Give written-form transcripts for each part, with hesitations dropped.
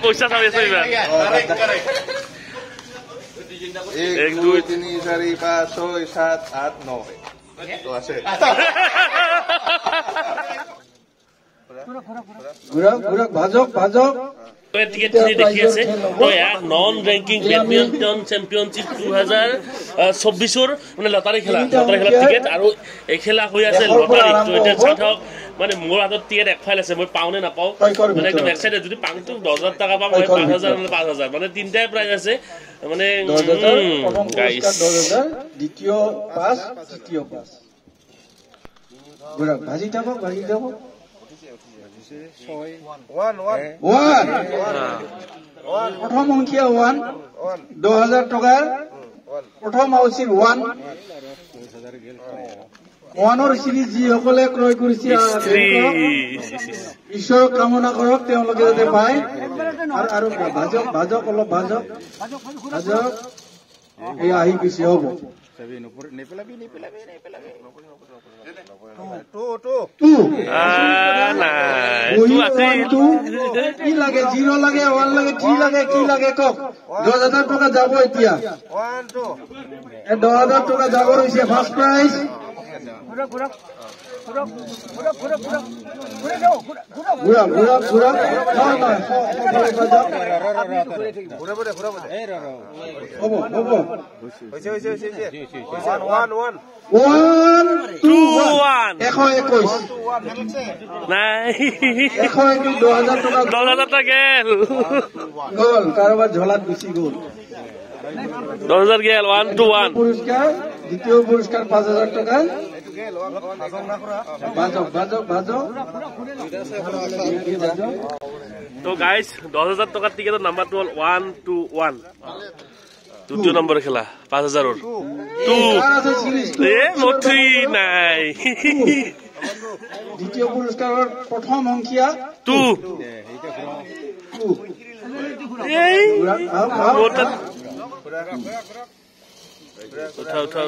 পইচা চাবি আছে এইবাৰ 1 2 3 4 5 6 7 8 9 তো আছে ঘুৰা ভাজক টিকেট দেখি আছে তো নন ৰেংকিং বেডমিণ্টন চেম্পিয়নশ্বিপ 2024 মানে লটাৰী খেলা টিকেট আৰু এই খেলা হৈ আছে লটাৰী তো এটা চাওক মানে মোৰ হাতত টিকেট এক ফাইল আছে মই পাও নে নাপাও মানে একদম এক্সাইটেড যদি পাংটো 10000 টাকা পাম মই 5000 মানে 5000 মানে তিনটাই প্রাইজ আছে মানে গাইস 10000 দ্বিতীয় পাস তৃতীয় পাস ঘুৰা ভাজি যাব প্ৰথম অংকীয়া 1 2000 টকাৰ প্ৰথম আউচিৰ 1 ওৱানৰ সিৰিজ যিসকলে ক্ৰয় কৰিছে ঈশ্বৰ কামনা কৰক তেওঁলোকে যাতে পায় আৰু ভাজক অলপ ভাজক এই আহি পিছে হ'ব কি লাগে 0 লাগে 1 লাগে 3 লাগে কি লাগে কক 10000 টকা যাব এতিয়া 10000 টকা যাব হৈছে ফাৰ্স্ট প্ৰাইজ ঘুৰা কাৰোবাৰ ঝলাত গুচি গ'ল 10000 গেল 1 to 1 পুরস্কার দ্বিতীয় পুরস্কার 5000 টাকা ভাজক তো গাইস 10000 টাকার টিকেটের নাম্বারটো হল 1 to 1 দ্বিতীয় নম্বরের খেলা 5000 এর 2 এ মথি নাই দ্বিতীয় পুরস্কারের প্রথম অংকিয়া 2 এই ওটা উঠা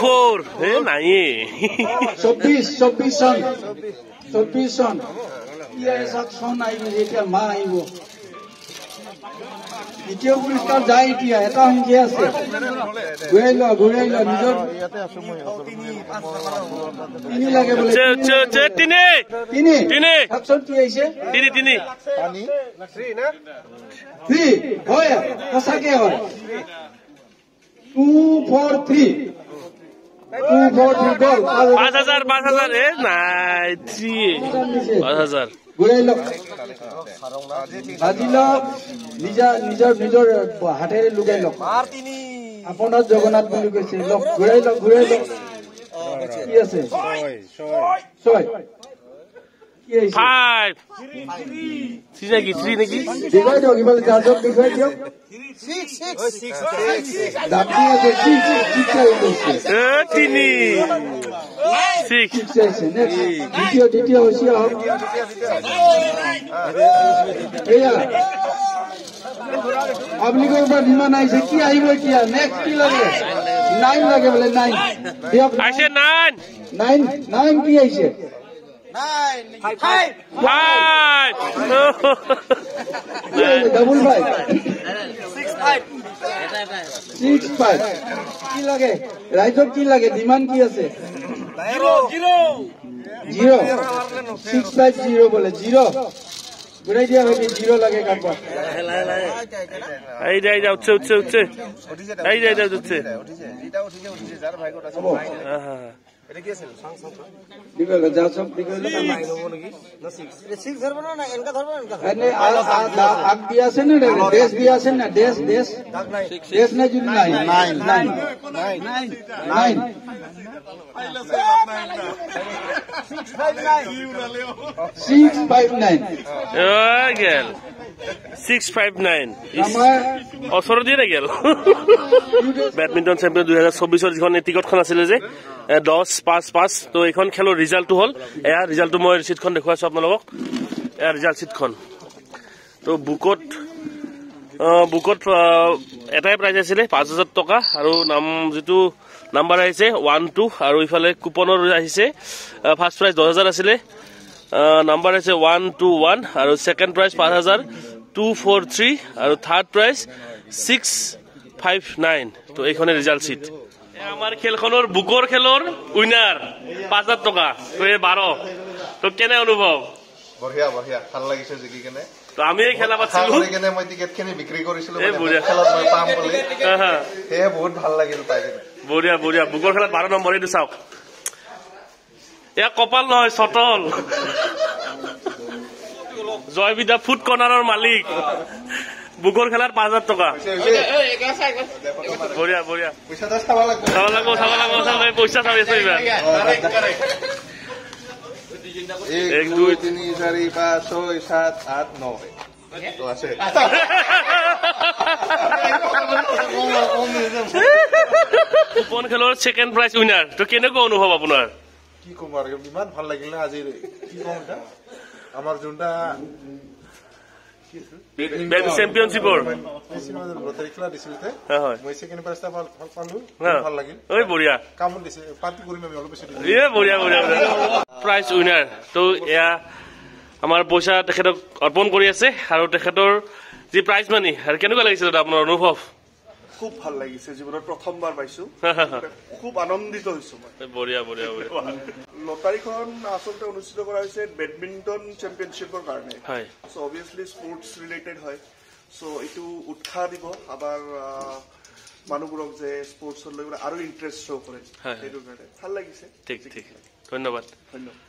4 হে নাই 24 সন ইয়াৰ সাত সন আহিব যেতিয়া মা আহিব দ্বিতীয় পুৰস্কাৰ যায় এতিয়া এটা সংখ্যা আছে ঘূৰাই ল নিজৰ তিনি লাগে বলে তিনি অপশন কি আছে তিনি পানী 3 না 3 হয় সঁচাকে হয় 243 গল 5000 এ নাই 5000 ঘূৰাই লওক ভাজি লওক নিজৰ হাতেৰে লুকাই লওক আপোনাৰ জগন্নাথ বুলি কৈছে লওক ঘূৰাই লওক কি আছে 6 5 3 নেকি দেখুৱাই দিয়ক ইফালে যাওক দেখুৱাই দিয়ক 6 দাঁতি আছে 6 দ্বিতীয় হৈছে আপনি কোনটা বিমান আইছে কি আইব এতিয়া নেক্সট কি লাগে 9 লাগে বলে 9 আইছে 9 কি আইছে 5 ডাবল 5 6 5 কি লাগে রাইজক কি লাগে ডিমান্ড কি আছে 0 650 বলে 0 ঘুরাই দিয়া হবে 0 লাগে কাটবা এই যাই যাও উঠছে এই যাই উঠছে এটা উঠিছে যার ভাই কোটা আছে এটা কি আছে দিগল যাও সব দিগল নাই হবো নাকি না 6 ধরব না এনকা ধরব এনে আগ দিয়া আছে না দেশ দিয়া আছে না দেশ দেশ না যদি নাই 659 গেল 659 অসর দিয়ে গেল ব্যাডমিন্টন চ্যাম্পিয়ন 2024 যিখন টিকটখন আছিল যে 10-5-5 তো এইখন খেলৰ ৰিজাল্টটো হল এয়া ৰিজাল্টটো মই ৰিচিটখন দেখুৱাইছো আপোনালোকক এয়া ৰিজাল্ট চিটখন তো বুকত এটাই প্ৰাইজ আছিলে 5000 টকা আৰু নাম যেটো নাম্বাৰ আহিছে 1 2 আৰু ইফালে কুপনৰ আহিছে ফাৰ্ষ্ট প্ৰাইজ 10000 আছিলে নাম্বাৰ আহিছে 1 2 1 আৰু সেকেন্ড প্ৰাইজ 5000 243 আৰু থাৰ্ড প্ৰাইজ 659 তো এইখনে ৰিজাল্ট শীট আমাৰ খেলখনৰ বুকৰ খেলৰ উইনাৰ 5000 টকা তো এই 12 তো কেনে অনুভৱ বঢ়িয়া বঢ়িয়া ভাল লাগিছে জিকি কেনে তো আমি খেলা পাছিলো কেনে মই টিকেটখিনি বিক্ৰী কৰিছিলো মানে খেলত মই পাম বুলি হে বহুত ভাল লাগিল পাই কেনে বঢ়িয়া বঢ়িয়া বুকৰ খেলত 12 নম্বৰ এইটো চাওক এয়া কপাল নহয় সটল জয়বিদা ফুড কৰ্নাৰৰ মালিক বুকৰ খেলাৰ 5000 টকা বঢ়িয়া বঢ়িয়া পইচা দছ চাব লাগিব পইচা চাব আছে এইবাৰ 1 2 3 4 5 6 7 8 9 তো আছে কুপন খেলৰ সেকেন্ড প্ৰাইজ উইনাৰ তো কেনেকুৱা অনুভৱ আপোনাৰ কি কম আৰু ইমান ভাল লাগিল না আজি কি কম এটা আমাৰ যোনটা চেম্পিয়নশ্বিপৰ লটাৰী খেলা দিছিলতে মই সেকেন্ড প্ৰাইজটা ভাল পালো ভাল লাগিল ওই বঢ়িয়া কাম দিছে পাৰ্টি কৰিম আমি অলপ বেছি বঢ়িয়া বঢ়িয়া প্ৰাইজ উইনাৰ তো এয়া আমাৰ পইচা তেখেতক অৰ্পণ কৰি আছে আৰু তেখেতৰ যি প্ৰাইজ মানি আৰু কেনেকুৱা লাগিছে দাদা আপোনাৰ অনুভৱ খুব ভাল লাগিছে জীৱনত প্ৰথমবাৰ পাইছো খুব আনন্দিত হৈছো মই বঢ়িয়া বঢ়িয়া বঢ়িয়া লটাৰীখন আচলতে অনুষ্ঠিত কৰা হৈছে বেডমিণ্টন চেম্পিয়নশ্বিপৰ কাৰণে হয় সো অবভিয়াছলি স্পৰ্টছ ৰিলেটেড হয় সো এইটো উৎসাহ দিব আমাৰ মানুহবোৰক যে স্পৰ্টছৰ লৈ আৰু ইণ্টাৰেষ্ট শ্ব' কৰে সেইটো কাৰণে ভাল লাগিছে ঠিক ঠিক ধন্যবাদ ধন্যবাদ